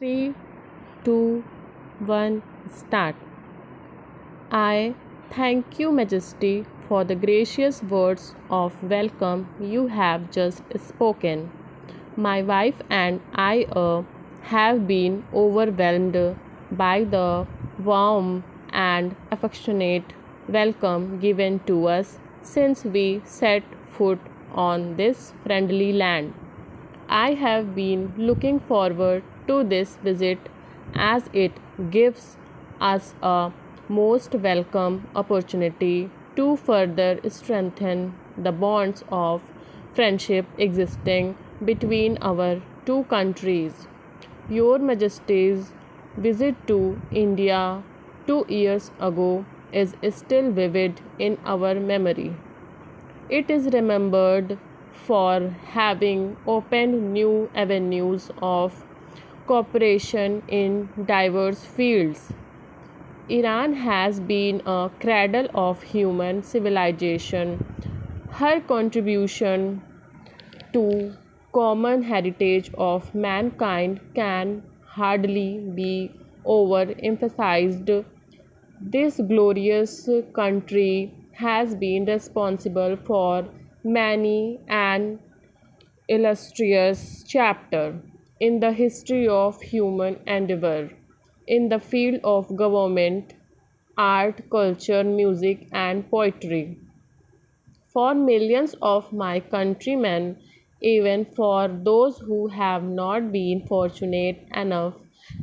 3, 2, 1, start. I thank you, Majesty, for the gracious words of welcome you have just spoken. My wife and I have been overwhelmed by the warm and affectionate welcome given to us since we set foot on this friendly land. I have been looking forward to this visit as it gives us a most welcome opportunity to further strengthen the bonds of friendship existing between our two countries. Your Majesty's visit to India 2 years ago is still vivid in our memory. It is remembered for having opened new avenues of cooperation in diverse fields. Iran has been a cradle of human civilization. Her contribution to common heritage of mankind can hardly be overemphasized. This glorious country has been responsible for many an illustrious chapter in the history of human endeavor in the field of government, art, culture, music, and poetry. For millions of my countrymen, even for those who have not been fortunate enough,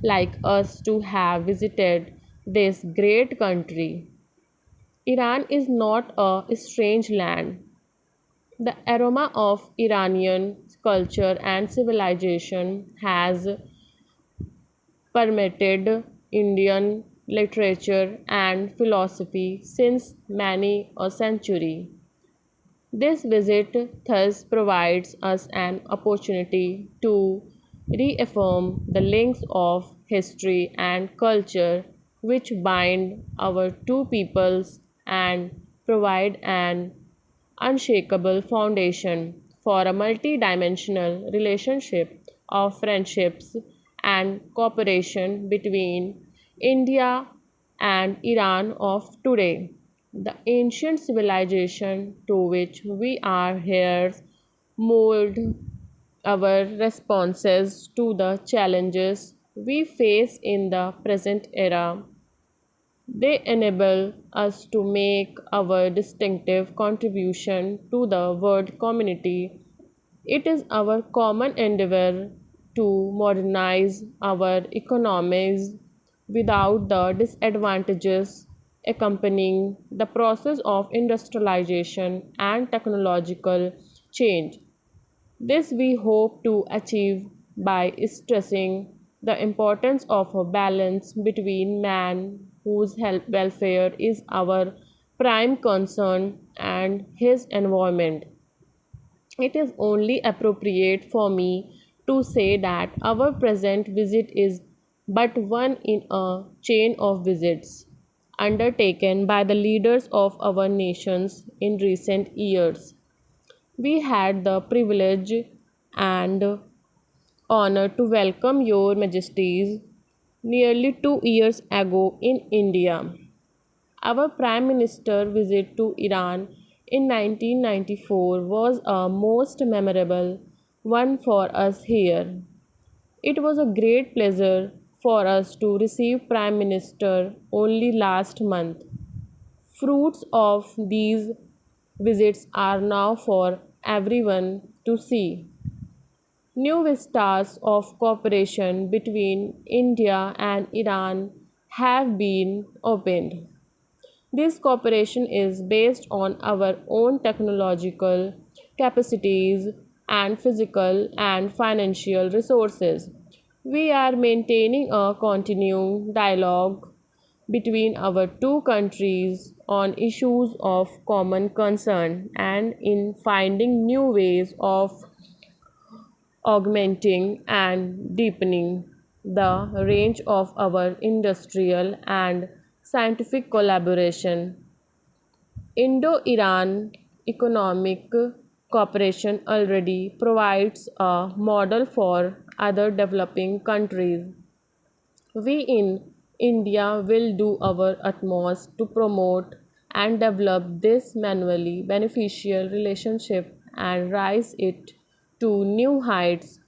like us, to have visited this great country, Iran is not a strange land. The aroma of Iranian culture and civilization has permeated Indian literature and philosophy since many a century. This visit thus provides us an opportunity to reaffirm the links of history and culture which bind our two peoples and provide an unshakable foundation for a multi-dimensional relationship of friendships and cooperation between India and Iran of today. The ancient civilization to which we are heirs mold our responses to the challenges we face in the present era. They enable us to make our distinctive contribution to the world community. It is our common endeavor to modernize our economies without the disadvantages accompanying the process of industrialization and technological change. This we hope to achieve by stressing the importance of a balance between man, whose health welfare is our prime concern, and his environment. It is only appropriate for me to say that our present visit is but one in a chain of visits undertaken by the leaders of our nations in recent years. We had the privilege and honor to welcome Your Majesties nearly 2 years ago in India. Our Prime Minister visit to Iran in 1994 was a most memorable one for us here. It was a great pleasure for us to receive Prime Minister only last month. Fruits of these visits are now for everyone to see. New vistas of cooperation between India and Iran have been opened. This cooperation is based on our own technological capacities and physical and financial resources. We are maintaining a continuing dialogue between our two countries on issues of common concern and in finding new ways of augmenting and deepening the range of our industrial and scientific collaboration. Indo Iran economic cooperation already provides a model for other developing countries. We in India will do our utmost to promote and develop this manually beneficial relationship and rise it to new heights.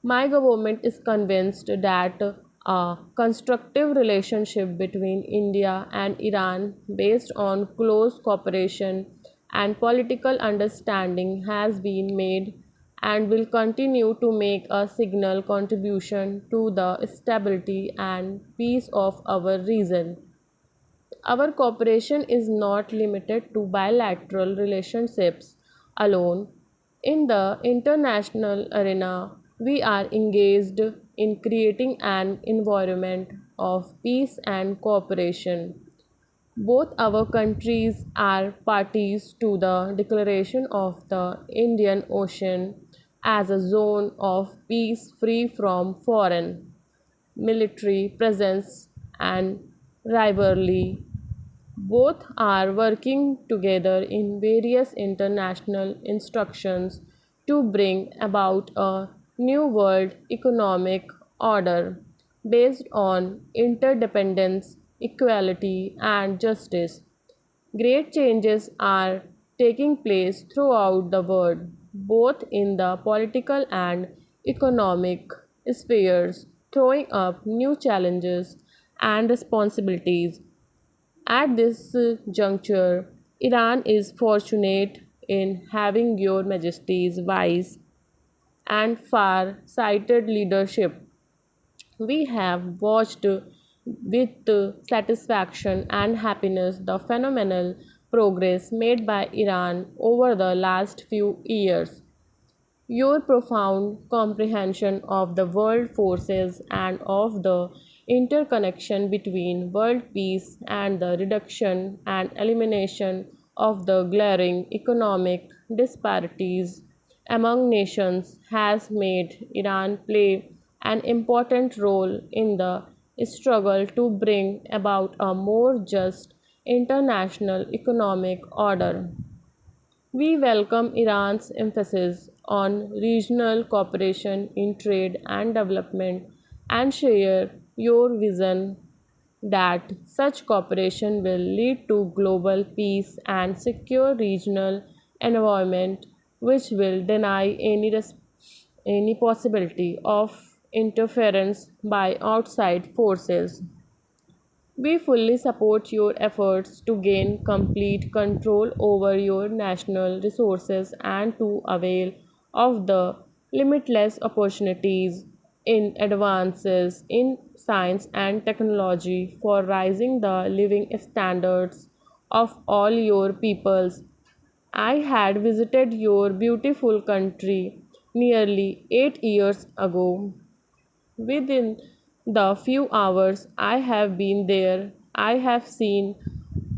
My government is convinced that a constructive relationship between India and Iran, based on close cooperation and political understanding, has been made and will continue to make a signal contribution to the stability and peace of our region. Our cooperation is not limited to bilateral relationships alone. In the international arena, we are engaged in creating an environment of peace and cooperation. Both our countries are parties to the declaration of the Indian Ocean as a zone of peace free from foreign military presence and rivalry. Both are working together in various international instructions to bring about a new world economic order based on interdependence, equality, and justice. Great changes are taking place throughout the world, both in the political and economic spheres, throwing up new challenges and responsibilities. At this juncture, Iran is fortunate in having Your Majesty's wise and far sighted leadership. We have watched with satisfaction and happiness the phenomenal progress made by Iran over the last few years. Your profound comprehension of the world forces and of the interconnection between world peace and the reduction and elimination of the glaring economic disparities among nations has made Iran play an important role in the struggle to bring about a more just international economic order. We welcome Iran's emphasis on regional cooperation in trade and development and share your vision that such cooperation will lead to global peace and secure regional environment which will deny any possibility of interference by outside forces. We fully support your efforts to gain complete control over your national resources and to avail of the limitless opportunities in advances in science and technology for rising the living standards of all your peoples. I had visited your beautiful country nearly 8 years ago. Within the few hours I have been there, I have seen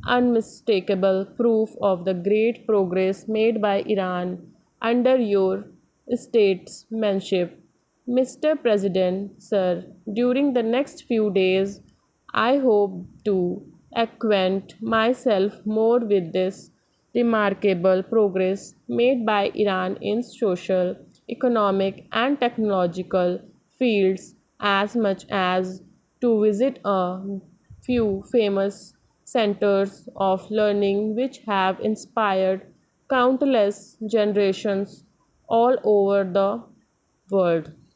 unmistakable proof of the great progress made by Iran under your statesmanship. Mr. President, sir, during the next few days, I hope to acquaint myself more with this remarkable progress made by Iran in social, economic, and technological fields as much as to visit a few famous centers of learning which have inspired countless generations all over the world.